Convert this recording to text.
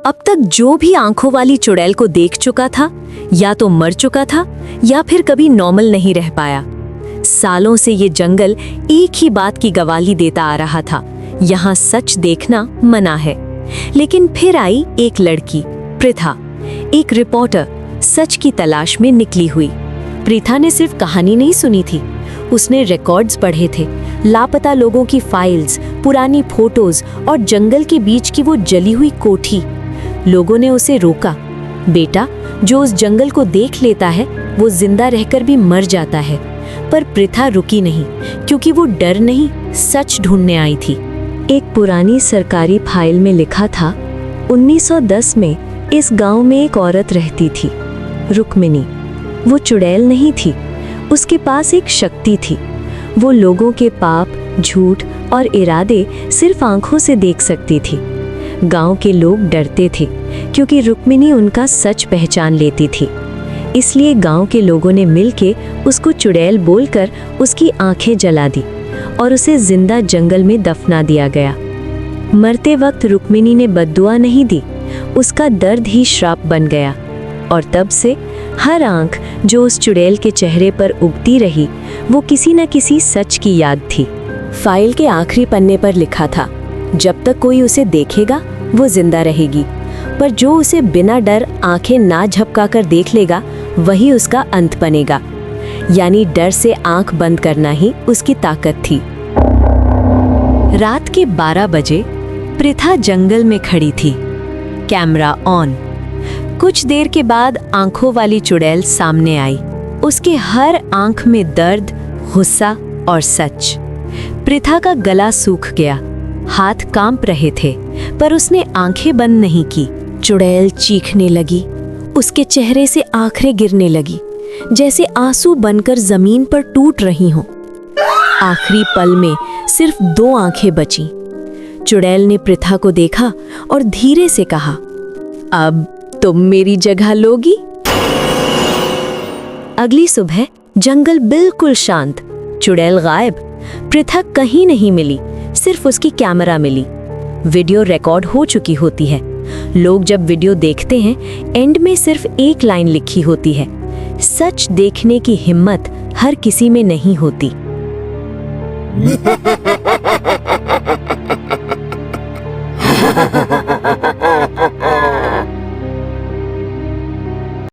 अब तक जो भी आंखों वाली चुड़ैल को देख चुका था या तो मर चुका था या फिर कभी नॉर्मल नहीं रह पाया। सालों से ये जंगल एक ही बात की गवाही देता आ रहा था, यहाँ सच देखना मना है। लेकिन फिर आई एक लड़की, पृथा, एक रिपोर्टर, सच की तलाश में निकली हुई। पृथा ने सिर्फ कहानी नहीं सुनी थी, उसने रिकॉर्ड्स पढ़े थे, लापता लोगों की फाइल्स, पुरानी फोटोज और जंगल के बीच की वो जली हुई कोठी। लोगों ने उसे रोका, बेटा, जो उस जंगल को देख लेता है वो जिंदा रहकर भी मर जाता है। पर पृथा रुकी नहीं, क्योंकि वो डर नहीं, सच ढूंढने आई थी। एक पुरानी सरकारी फाइल में लिखा था, 1910 में इस गांव में एक औरत रहती थी, रुक्मिनी। वो चुड़ैल नहीं थी, उसके पास एक शक्ति थी। वो लोगों के पाप, झूठ और इरादे सिर्फ आंखों से देख सकती थी। गांव के लोग डरते थे क्योंकि रुक्मिनी उनका सच पहचान लेती थी। इसलिए गांव के लोगों ने मिलके उसको चुड़ैल बोलकर उसकी आंखें जला दी और उसे जिंदा जंगल में दफना दिया गया। मरते वक्त रुक्मिनी ने बद्दुआ नहीं दी, उसका दर्द ही श्राप बन गया। और तब से हर आंख जो उस चुड़ैल के चेहरे पर उगती रही, वो किसी न किसी सच की याद थी। फाइल के आखिरी पन्ने पर लिखा था, जब तक कोई उसे देखेगा वो जिंदा रहेगी, पर जो उसे बिना डर आंखें ना झपकाकर देख लेगा वही उसका अंत बनेगा। यानी डर से आंख बंद करना ही उसकी ताकत थी। रात के 12 बजे पृथा जंगल में खड़ी थी, कैमरा ऑन। कुछ देर के बाद आंखों वाली चुड़ैल सामने आई। उसके हर आंख में दर्द, गुस्सा और सच। पृथा का गला सूख गया, हाथ कांप रहे थे, पर उसने आंखें बंद नहीं की। चुड़ैल चीखने लगी, उसके चेहरे से आंखें गिरने लगी, जैसे आंसू बनकर जमीन पर टूट रही हों। आखिरी पल में सिर्फ 2 आंखें बचीं। चुड़ैल ने पृथा को देखा और धीरे से कहा, अब तुम मेरी जगह लोगी। अगली सुबह जंगल बिल्कुल शांत, चुड़ैल गायब। पृथा कहीं नहीं मिली, सिर्फ उसकी कैमरा मिली। वीडियो रिकॉर्ड हो चुकी होती है। लोग जब वीडियो देखते हैं, एंड में सिर्फ एक लाइन लिखी होती है, सच देखने की हिम्मत हर किसी में नहीं होती।